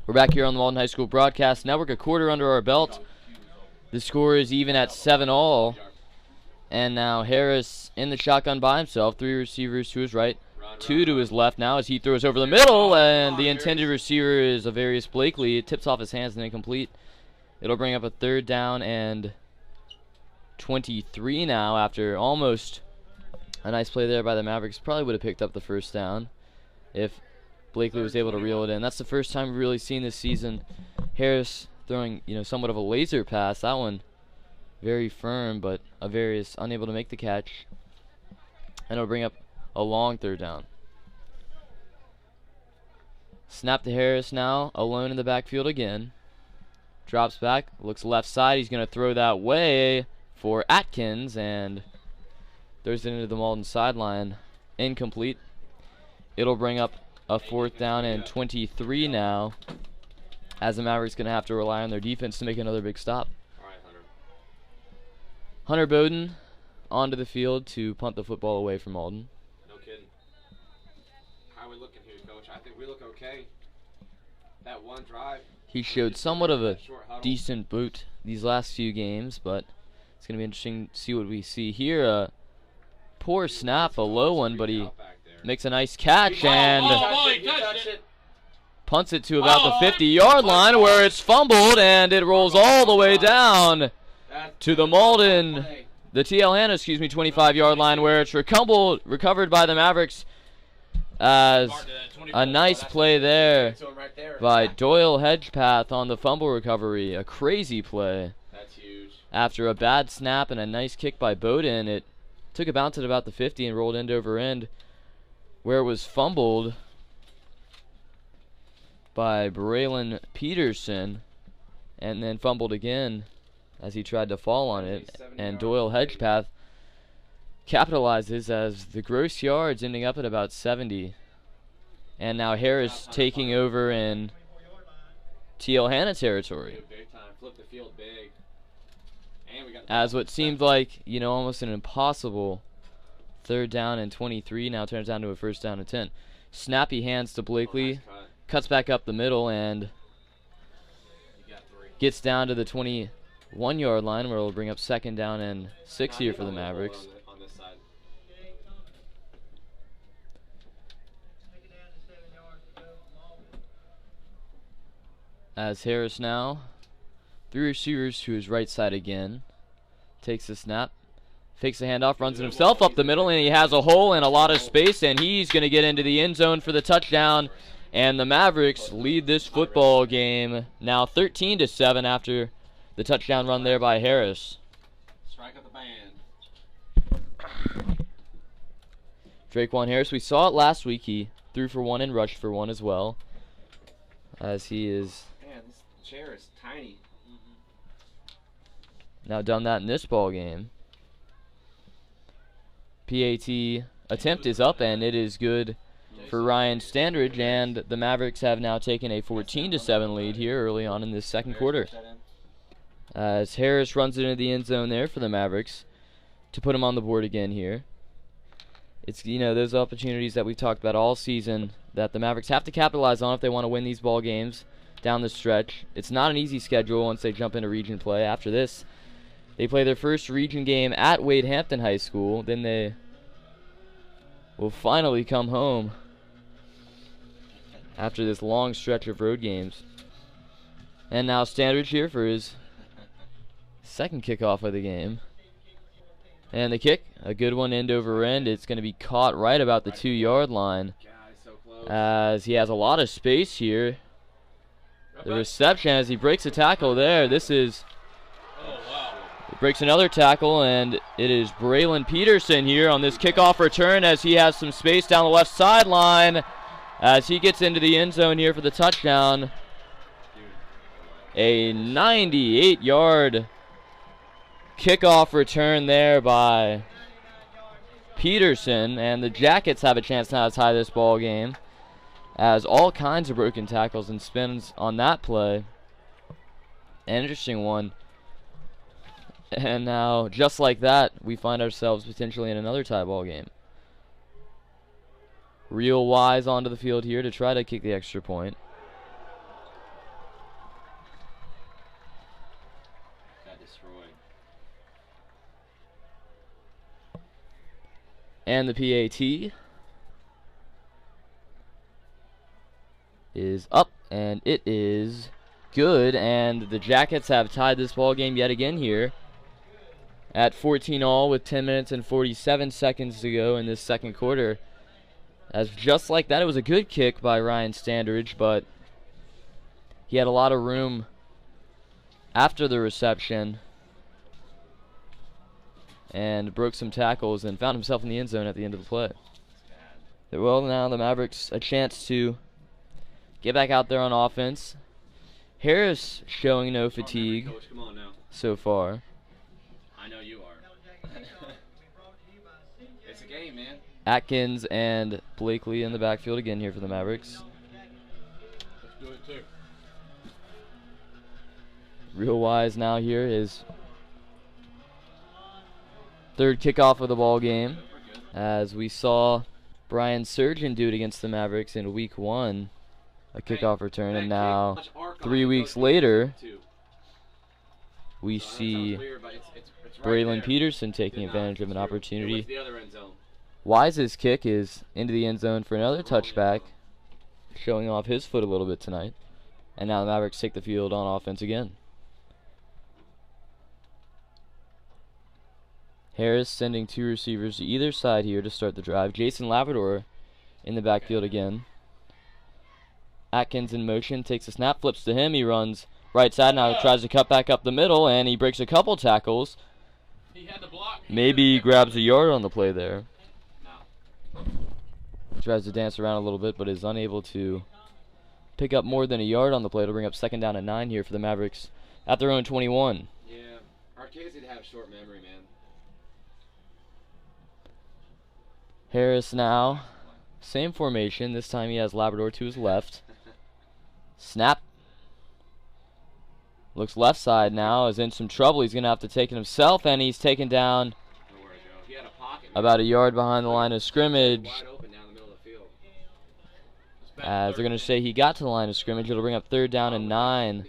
We're back here on the Mauldin High School Broadcast Network, a quarter under our belt. The score is even at 7-all. And now Harris in the shotgun by himself. 3 receivers to his right, 2 to his left now as he throws over the middle. And the intended receiver is Avarius Blakely. It tips off his hands and incomplete. It'll bring up a 3rd down and 23 now after almost a nice play there by the Mavericks. Probably would have picked up the 1st down if Blakely was able to reel it in. That's the first time we've really seen this season Harris throwing, somewhat of a laser pass. That one very firm, but Avarius unable to make the catch. And it'll bring up a long 3rd down. Snap to Harris now, alone in the backfield again. Drops back, looks left side. He's going to throw that way for Atkins and throws it into the Mauldin sideline. Incomplete. It'll bring up a 4th down and 23 now, as the Mavericks going to have to rely on their defense to make another big stop. All right, Hunter Bowden onto the field to punt the football away from Mauldin. No kidding. How are we looking here, Coach? I think we look okay. That one drive. He showed somewhat of a decent boot these last few games, but it's going to be interesting to see what we see here. A poor snap, a low one, but he makes a nice catch and punts it to about the 50-yard line where it's fumbled, and it rolls all the way down to the Mauldin, the TL Hanna, 25-yard line, where it's recovered by the Mavericks as a nice play there by Doyle Hedgepath on the fumble recovery. A crazy play. That's huge. After a bad snap and a nice kick by Bowden, it took a bounce at about the 50 and rolled end over end, where it was fumbled by Braylon Peterson and then fumbled again as he tried to fall on it. And Doyle Hedgepath capitalizes as the gross yards ending up at about 70. And now Harris taking over in TL Hanna territory. Big time. Flip the field big. And we got as what seemed like, almost an impossible 3rd down and 23 now turns down to a 1st down and 10. Snappy hands to Blakely, nice cut. cuts back up the middle and gets down to the 21-yard line, where it'll bring up 2nd down and 6 here for the Mavericks. On this side. As Harris now, 3 receivers to his right side again, takes the snap, fakes the handoff, runs it himself up the middle, and he has a hole and a lot of space, and he's going to get into the end zone for the touchdown. And the Mavericks lead this football game now 13-7 after the touchdown run there by Harris. Strike up the band. Draquan Harris, we saw it last week. He threw for 1 and rushed for 1 as well, as he is Man, this chair is tiny. now done that in this ball game. PAT attempt is up, and it is good for Ryan Standridge, and the Mavericks have now taken a 14-7 lead here early on in this 2nd quarter. As Harris runs it into the end zone there for the Mavericks to put him on the board again here. It's, those opportunities that we've talked about all season that the Mavericks have to capitalize on if they want to win these ball games down the stretch. It's not an easy schedule once they jump into region play. After this, they play their first region game at Wade Hampton High School. Then they will finally come home after this long stretch of road games. And now Standridge here for his 2nd kickoff of the game. And the kick, a good one end over end. It's going to be caught right about the 2-yard line, as he has a lot of space here. The reception as he breaks a tackle there. This is, he breaks another tackle, and it is Braylon Peterson here on this kickoff return as he has some space down the left sideline as he gets into the end zone here for the touchdown. A 98-yard kickoff return there by Peterson, and the Jackets have a chance now to tie this ball game, as all kinds of broken tackles and spins on that play. An interesting one. And now, just like that, we find ourselves potentially in another tie ball game. Real Wise onto the field here to try to kick the extra point. And the PAT is up, and it is good. And the Jackets have tied this ball game yet again here at 14-all with 10 minutes and 47 seconds to go in this second quarter. As just like that, it was a good kick by Ryan Standridge, but he had a lot of room after the reception and broke some tackles and found himself in the end zone at the end of the play. Well, now the Mavericks a chance to get back out there on offense. Harris showing no fatigue so far. I know you are. It's a game, man. Atkins and Blakely in the backfield again here for the Mavericks. Let's do it too. Real Wise now here is third kickoff of the ball game, as we saw Brian Surgeon do it against the Mavericks in week 1, a kickoff return, and now 3 weeks later we see Braylon Peterson taking advantage of an opportunity. Wise's kick is into the end zone for another touchback, showing off his foot a little bit tonight, and now the Mavericks take the field on offense again. Harris sending 2 receivers to either side here to start the drive. Jason Labrador in the backfield again. Atkins in motion, takes a snap, flips to him. He runs right side now, tries to cut back up the middle, and he breaks a couple tackles. He had the block. Maybe he grabs a yard on the play there. Tries to dance around a little bit, but is unable to pick up more than a yard on the play to bring up 2nd down and 9 here for the Mavericks at their own 21. Yeah, Arcades need to have short memory, man. Harris now, same formation. This time he has Labrador to his left. Snap. Looks left side now, is in some trouble. He's going to have to take it himself, and he's taken down about a yard behind the line of scrimmage. As they're going to say he got to the line of scrimmage. It'll bring up 3rd down and 9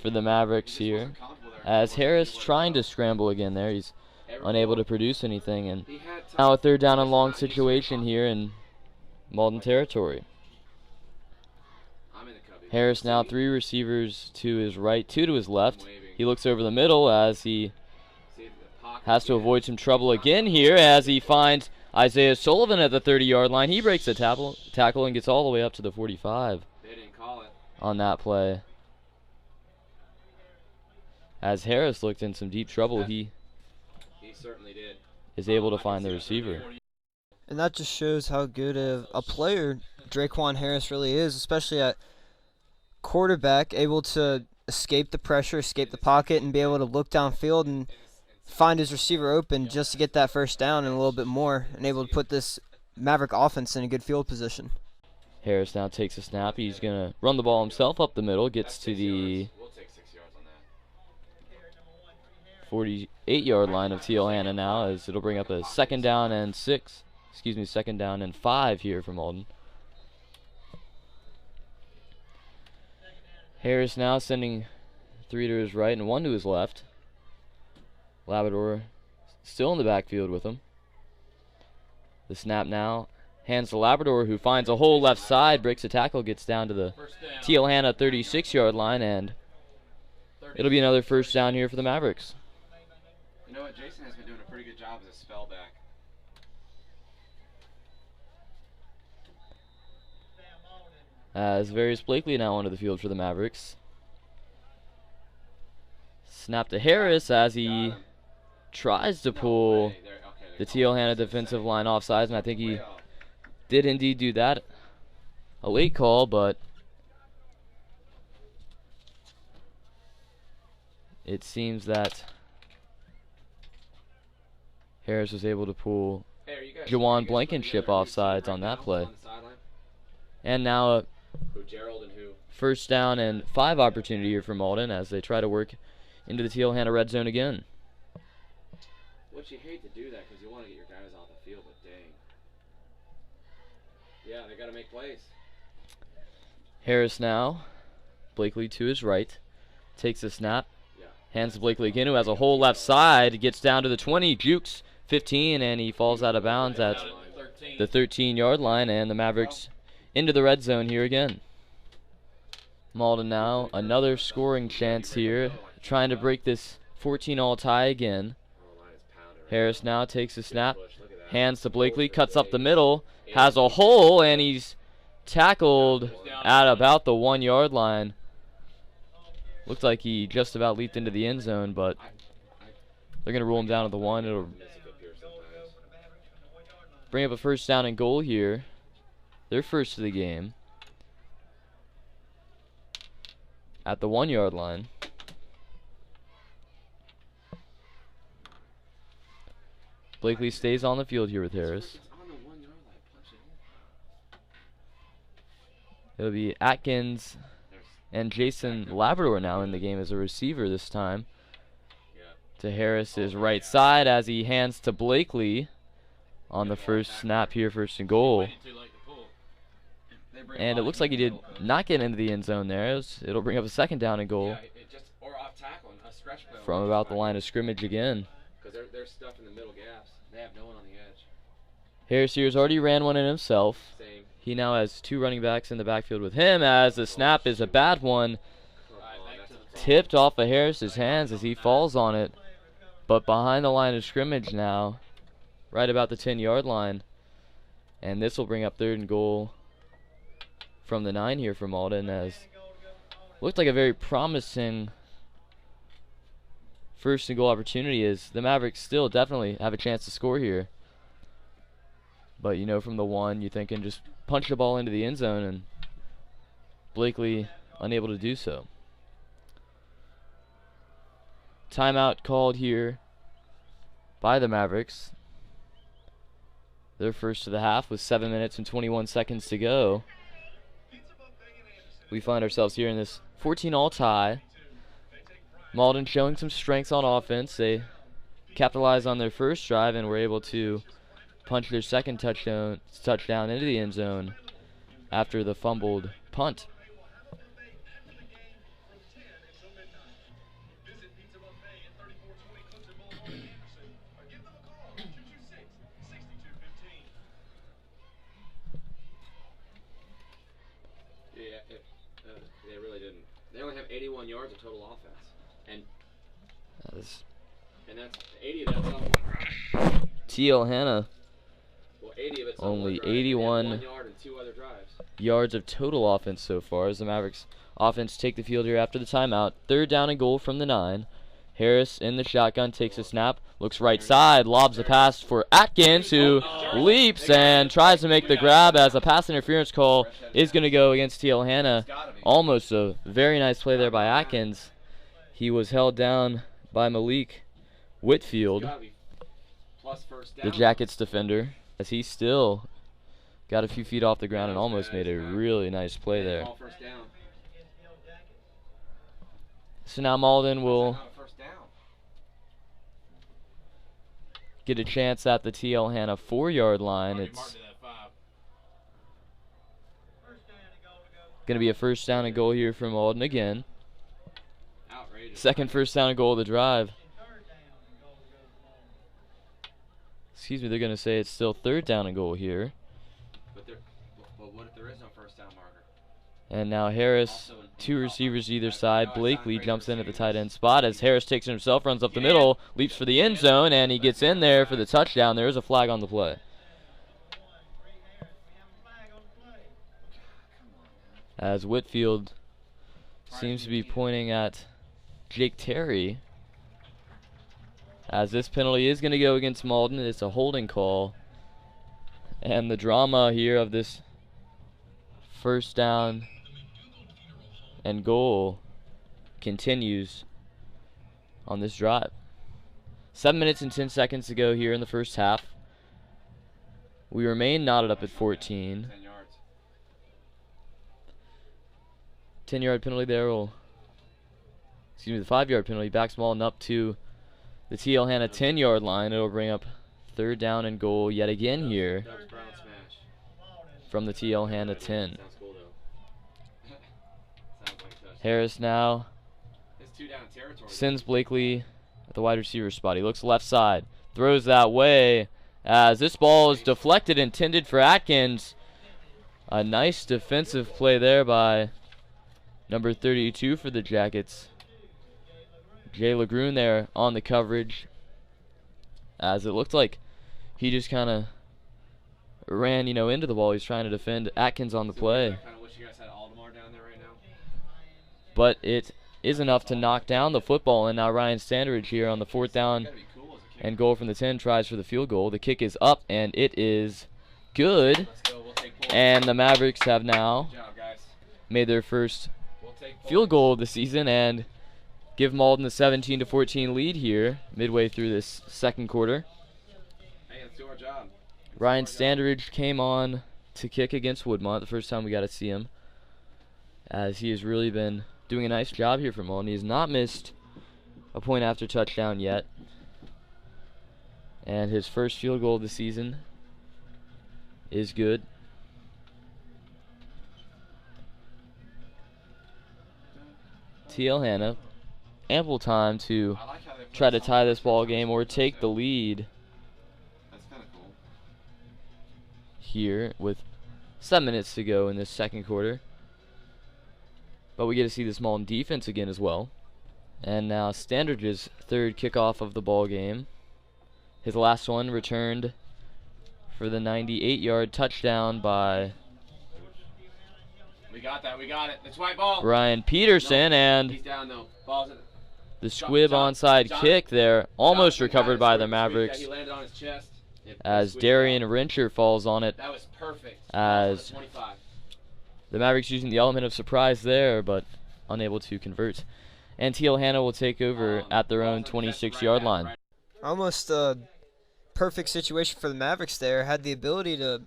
for the Mavericks here. As Harris trying to scramble again there. He's unable to produce anything, and now a 3rd down and long situation here in Mauldin territory. Harris now 3 receivers to his right, 2 to his left. He looks over the middle as he has to avoid some trouble again here as he finds Isaiah Sullivan at the 30-yard line. He breaks a tackle and gets all the way up to the 45 on that play. As Harris looked in some deep trouble, he certainly did. Is able to find the receiver. And that just shows how good of a player Draquan Harris really is, especially at quarterback, able to escape the pressure, escape the pocket, and be able to look downfield and find his receiver open just to get that 1st down and a little bit more, and able to put this Maverick offense in a good field position. Harris now takes a snap. He's going to run the ball himself up the middle, gets to the 48-yard line of Teal Hanna now, as it'll bring up a 2nd down and 2nd down and 5 here for Mauldin. Harris now sending 3 to his right and 1 to his left. Labrador still in the backfield with him. The snap now hands to Labrador, who finds a hole left side, breaks a tackle, gets down to the Teal Hanna 36-yard line, and it'll be another 1st down here for the Mavericks. You know what? Jason has been doing a pretty good job as a spellback. As Various Blakely now onto the field for the Mavericks. Snap to Harris as he tries to pull the Teal Hanna defensive line offsides, and I think he did indeed do that. A late call, but it seems that Harris was able to pull Jawan Blankenship offsides on that play. And now a 1st down and 5 opportunity here for Mauldin as they try to work into the Teal Hanna red zone again. Which you hate to do that because you want to get your guys off the field, but dang. Yeah, they got to make plays. Harris now, Blakely to his right, takes the snap, hands to Blakely again, who has a hole left side, gets down to the 20, jukes, 15, and he falls out of bounds at the 13-yard line, and the Mavericks into the red zone here again. Mauldin now, another scoring chance here, trying to break this 14-all tie again. Harris now takes a snap, hands to Blakely, cuts up the middle, has a hole, and he's tackled at about the 1-yard line. Looked like he just about leaped into the end zone, but they're going to rule him down at the 1. It'll bring up a first down and goal here. Their first of the game. At the 1-yard line. Blakely stays on the field here with Harris. It'll be Atkins and Jason Labrador now in the game as a receiver this time. To Harris's right side as he hands to Blakely on the first snap here, first and goal. And it looks like he did not get into the end zone there. It'll bring up a second down and goal from about the line of scrimmage again. They're stuck in the middle gaps. They have no one on the edge. Harris here's already ran one in himself. He now has 2 running backs in the backfield with him as the snap is a bad one. Tipped off of Harris's hands as he falls on it. But behind the line of scrimmage now, right about the 10-yard line. And this will bring up third and goal from the 9 here for Mauldin, as looked like a very promising first and goal opportunity, as the Mavericks still definitely have a chance to score here. But you know, from the 1, you're thinking just punch the ball into the end zone, and Blakely unable to do so. Timeout called here by the Mavericks. Their first of the half with 7 minutes and 21 seconds to go. We find ourselves here in this 14-all tie. Mauldin showing some strengths on offense. They capitalized on their first drive and were able to punch their second touchdown into the end zone after the fumbled punt. They really didn't. They only have 81 yards of total offense, and that's 80 of that's off. T.L. Hanna. Well, 80 of it's only 81 1 yard and 2 other drives. Yards of total offense so far as the Mavericks offense take the field here after the timeout. Third down and goal from the 9. Harris in the shotgun, takes a snap, looks right side, lobs a pass for Atkins, who leaps and tries to make the grab as a pass interference call is going to go against T.L. Hanna. Almost a very nice play there by Atkins. He was held down by Malik Whitfield, the Jackets defender, as he still got a few feet off the ground and almost made a really nice play there. So now Mauldin will get a chance at the T.L. Hanna 4-yard line. It's going to be a first down and goal here from Mauldin again. Second first down and goal of the drive. Excuse me, they're going to say it's still third down and goal here. But what if there is no first down marker? And now Harris, 2 receivers either side. Blakely jumps in at the tight end spot as Harris takes it himself, runs up the middle, leaps for the end zone, and he gets in there for the touchdown. There is a flag on the play. As Whitfield seems to be pointing at Jake Terry, as this penalty is going to go against Mauldin. It's a holding call. And the drama here of this first down and goal continues on this drive. 7 minutes and 10 seconds to go here in the first half. We remain knotted up at 14. 10-yard penalty there will, the 5-yard penalty backs Mauldin up to the T.L. Hanna 10-yard line. It'll bring up third down and goal yet again here from the T.L. Hanna 10. Harris now sends Blakely at the wide receiver spot. He looks left side, throws that way as this ball is deflected, intended for Atkins. A nice defensive play there by number 32 for the Jackets. Jay LeGrune there on the coverage, as it looked like he just kind of ran, into the ball. He's trying to defend Atkins on the play. But it is enough to knock down the football, and now Ryan Standridge here on the 4th down and goal from the 10 tries for the field goal. The kick is up, and it is good. And the Mavericks have now made their first field goal of the season and give Mauldin a 17-14 lead here midway through this second quarter. Hey, let's do our job. Ryan Standridge came on to kick against Woodmont, the first time we got to see him, as he has really been doing a nice job here for Mauldin. He has not missed a point after touchdown yet, and his first field goal of the season is good. TL Hanna, ample time to try to tie this ball game or take the lead here with 7 minutes to go in this second quarter. But we get to see this Mauldin defense again as well. And now Standridge's third kickoff of the ball game. His last one returned for the 98-yard touchdown by We got it. That's white ball. Ryan Peterson, and He's down though. Ball's in. the squib onside kick there, almost recovered by the Mavericks, He landed on his chest. as Darian Rencher falls on it. That was perfect. As 25. the Mavericks using the element of surprise there, but unable to convert. And TL Hanna will take over at their own 26-yard line. Almost a perfect situation for the Mavericks there. Had the ability to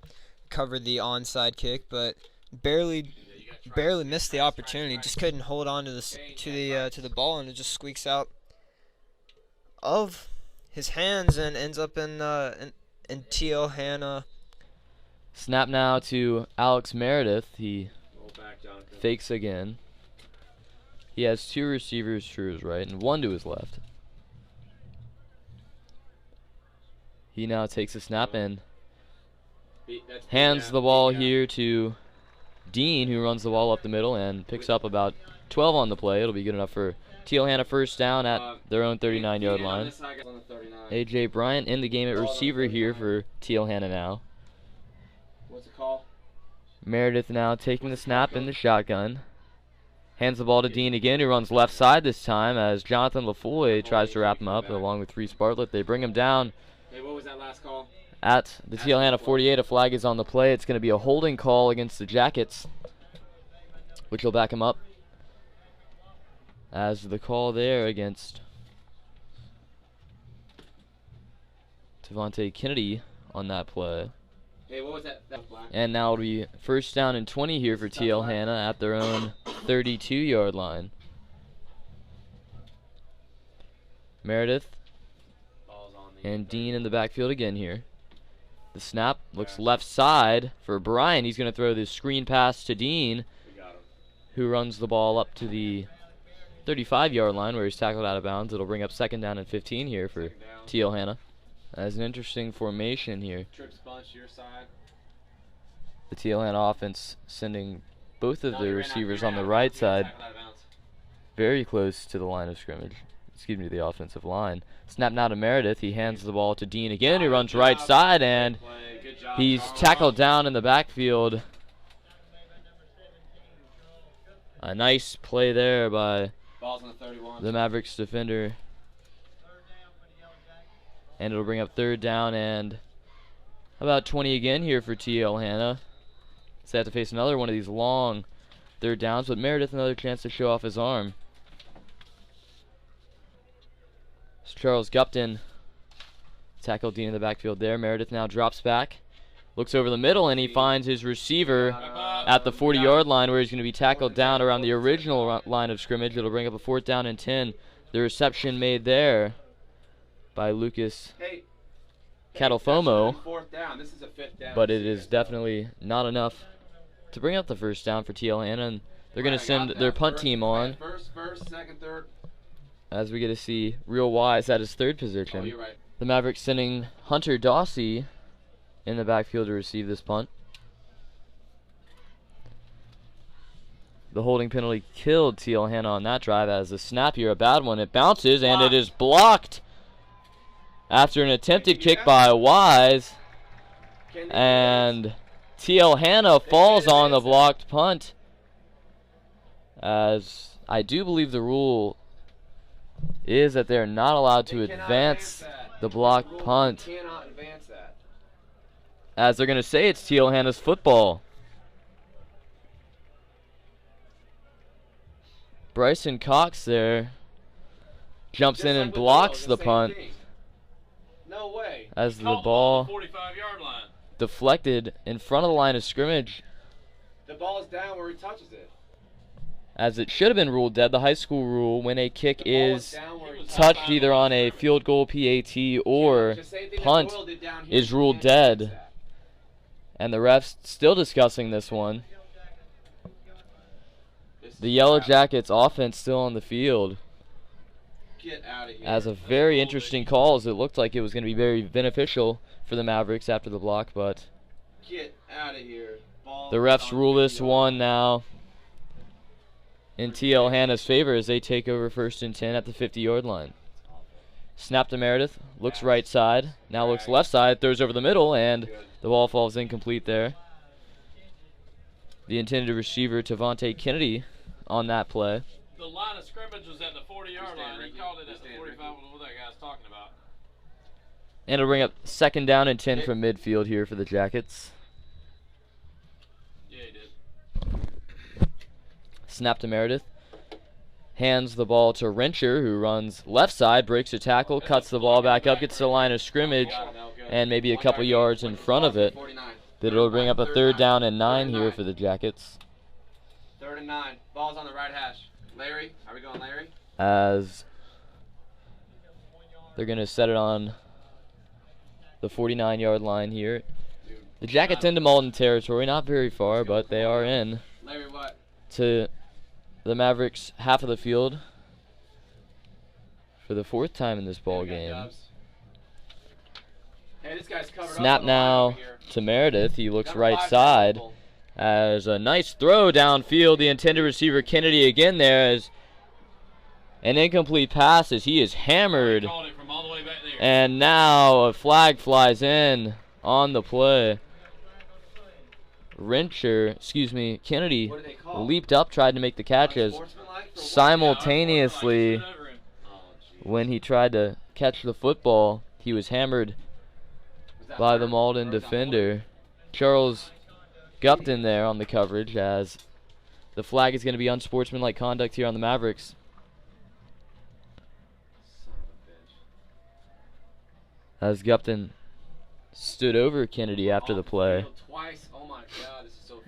cover the onside kick, but barely missed the opportunity. Just couldn't hold on to the ball, and it just squeaks out of his hands and ends up in TL Hanna. Snap now to Alex Meredith. He fakes again. He has 2 receivers to his right and 1 to his left. He now takes a snap and hands the ball here to Dean, who runs the ball up the middle and picks up about 12 on the play. It'll be good enough for TL Hanna first down at their own 39-yard line. A.J. Bryant in the game at receiver here for TL Hanna now. What's the call? Meredith now taking the snap in the shotgun. Hands the ball to Dean again, who runs left side this time as Jonathan LaFoy tries to wrap him up along with Reese Bartlett. They bring him down. Hey, what was that last call? At the TL Hanna 48, a flag is on the play. It's going to be a holding call against the Jackets, which will back him up. As the call there against Devontae Kennedy on that play. Hey, what was that? That was black. And now it'll be first down and 20 here for TL Hanna at their own 32-yard line. Meredith and Dean in the backfield again here. The snap looks left side for Brian. He's going to throw this screen pass to Dean, who runs the ball up to the 35-yard line where he's tackled out of bounds. It'll bring up second down and 15 here for TL Hanna. As an interesting formation here. Trips bunch to your side. The TL Hanna offense sending both of the receivers on the right side very close to the line of scrimmage. Excuse me, the offensive line. Snap now to Meredith. He hands the ball to Dean again. He runs right side, and he's tackled down in the backfield. A nice play there by the Mavericks defender. And it'll bring up third down and about 20 again here for TL Hanna. So they have to face another one of these long third downs, but Meredith another chance to show off his arm. So Charles Gupton tackled Dean in the backfield there. Meredith now drops back, looks over the middle, and he finds his receiver at the 40-yard line where he's going to be tackled down around the original line of scrimmage. It'll bring up a fourth down and 10. The reception made there by Lucas Catalfomo, but it is definitely not enough to bring up the first down for TL Hanna, and they're going to send their punt team on. First, second, third. As we get to see Real Wise at his third position. Oh, you're right. The Mavericks sending Hunter Dawsey in the backfield to receive this punt. The holding penalty killed T.L. Hanna on that drive as the snap here, a bad one. It bounces and it is blocked after an attempted kick by Wise. And T.L. Hanna falls on the blocked punt, as I do believe the rule is that they're not allowed to advance the blocked punt, as they're going to say it's T.L. Hanna's football. Bryson Cox there jumps in and blocks the punt. No way. As the ball 45-yard line. Deflected in front of the line of scrimmage. The ball is down where he touches it. As it should have been ruled dead. The high school rule, when a kick is touched either on a field goal PAT or punt, is ruled dead. And the refs still discussing this one. The Yellow Jackets offense still on the field. Get out of here. As a very interesting call, as it looked like it was going to be very beneficial for the Mavericks after the block, but get out of here. The refs rule this one now in T.L. Hanna's favor as they take over 1st and 10 at the 50-yard line. Snap to Meredith, looks right side, now looks left side, throws over the middle, and the ball falls incomplete there. The intended receiver, Tavante Kennedy, on that play. The line of scrimmage was at the 40-yard line. He called it at the 45. What that guy's talking about. And it'll bring up 2nd down and 10 from midfield here for the Jackets. Yeah, he did. Snap to Meredith. Hands the ball to Rencher, who runs left side, breaks a tackle, cuts the ball back up, gets to the line of scrimmage, and maybe a couple yards in front of it. That it'll bring up a 3rd down and 9 here for the Jackets. 3rd and 9. Ball's on the right hash. Larry, are we going Larry? As they're going to set it on the 49-yard line here. The Jackets into Mauldin territory, not very far, but they are in Larry, what? to the Mavericks' half of the field for the 4th time in this ball game. Hey, this guy's covered Snap up now to Meredith. He looks right side as a nice throw downfield. The intended receiver Kennedy again there as an incomplete pass as he is hammered. And now a flag flies in on the play. Kennedy leaped up, tried to make the catch as simultaneously when he tried to catch the football, he was hammered by the Mauldin defender. Charles Gupton there on the coverage as the flag is going to be unsportsmanlike conduct here on the Mavericks. As Gupton stood over Kennedy after the play.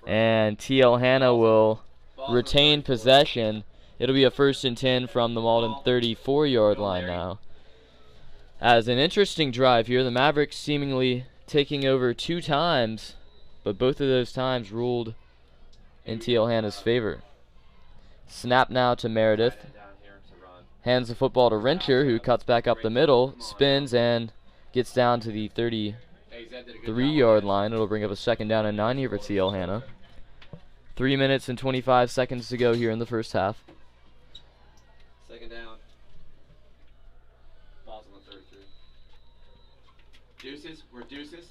And T.L. Hanna will retain possession. It'll be a 1st and 10 from the Mauldin 34-yard line now. As an interesting drive here, the Mavericks seemingly taking over 2 times, but both of those times ruled in T.L. Hanna's favor. Snap now to Meredith. Hands the football to Rencher, who cuts back up the middle, spins, and gets down to the 33-yard line. It'll bring up a 2nd down and 9 here for T.L. Hanna. 3 minutes and 25 seconds to go here in the first half. 2nd down. Ball's on the 33. Deuces, we're deuces.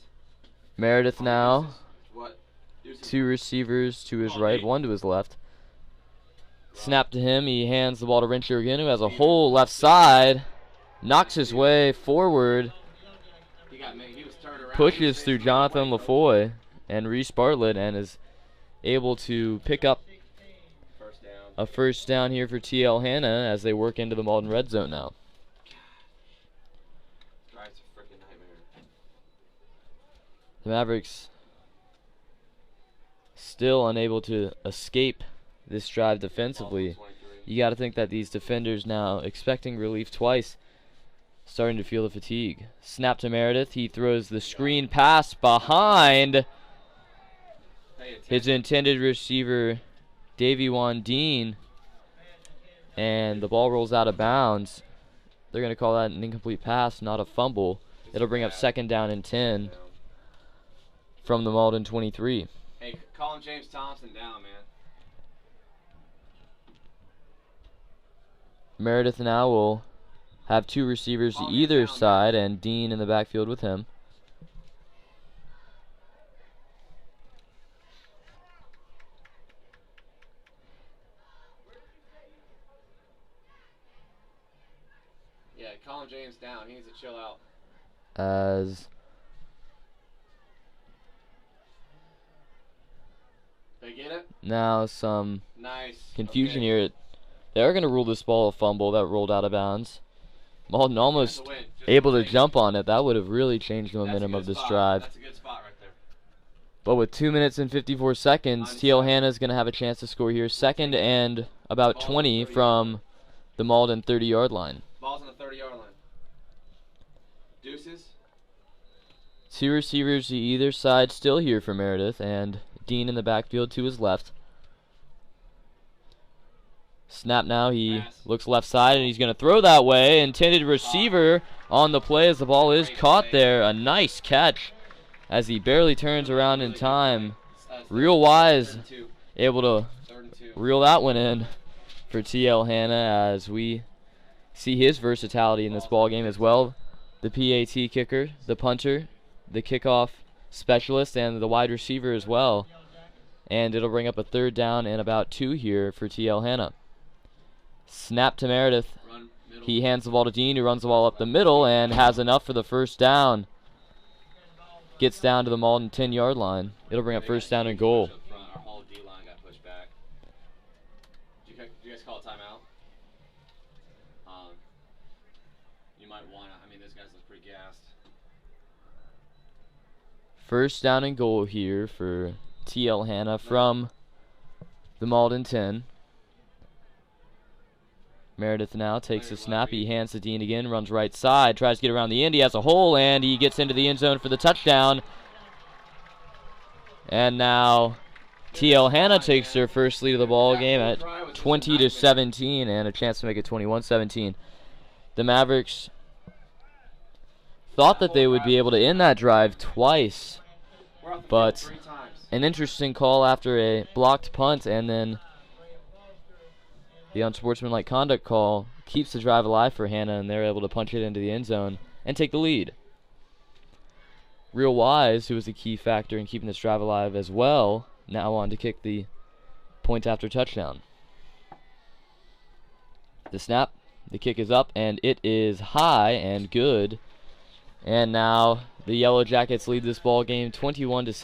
Meredith now. What? Deuces. 2 receivers to his right, 1 to his left. Snap to him. He hands the ball to Rencher again, who has a hole left side. Knocks his way forward. Pushes through Jonathan LaFoy and Reese Bartlett and is able to pick up a 1st down here for T.L. Hanna as they work into the Mauldin red zone now. The Mavericks still unable to escape this drive defensively. You got to think that these defenders now, expecting relief twice, starting to feel the fatigue. Snap to Meredith. He throws the screen pass behind his intended receiver, Davy Wandine, and the ball rolls out of bounds. They're going to call that an incomplete pass, not a fumble. It'll bring up second down and 10 from the Mauldin 23. Hey, call him James Thompson down, man. Meredith now will have two receivers to either side, and Dean in the backfield with him. Yeah, call him James down. He needs to chill out. As They get it? now some Nice. confusion Okay. here. They're going to rule this ball a fumble that rolled out of bounds. Mauldin almost That's a win. Just able to take it. jump on it. That would have really changed the That's a momentum good of this spot. drive. That's a good spot right there. But with 2 minutes and 54 seconds, TL Hanna is going to have a chance to score here. Second and about 20 from the Mauldin 30-yard line. Ball's on the 30-yard line. Deuces. Two receivers to either side still here for Meredith, and Dean in the backfield to his left. Snap now, he looks left side, and he's going to throw that way. Intended receiver on the play as the ball is caught there. A nice catch as he barely turns around in time. Real wise, able to reel that one in for TL Hanna as we see his versatility in this ball game as well. The PAT kicker, the punter, the kickoff specialist, and the wide receiver as well. And it'll bring up a third down and about 2 here for TL Hanna. Snap to Meredith. He hands the ball to Dean, who runs the ball up the middle and has enough for the first down. Gets down to the Mauldin 10-yard line. It'll bring up first down and goal. Our whole D-line got pushed back. Did you guys call a timeout? You might want to. I mean, those guys look pretty gassed. First down and goal here for TL Hanna from the Mauldin 10. Meredith now takes the snap. He hands to Dean again, runs right side, tries to get around the end. He has a hole, and he gets into the end zone for the touchdown. And now TL Hanna takes their first lead of the ball game at 20-17 and a chance to make it 21-17. The Mavericks thought that they would be able to end that drive twice, but an interesting call after a blocked punt, and then the unsportsmanlike conduct call keeps the drive alive for Hanna, and they're able to punch it into the end zone and take the lead. Real Wise, who was a key factor in keeping this drive alive as well, now on to kick the point after touchdown. The snap, the kick is up, and it is high and good. And now the Yellow Jackets lead this ball game 21-7.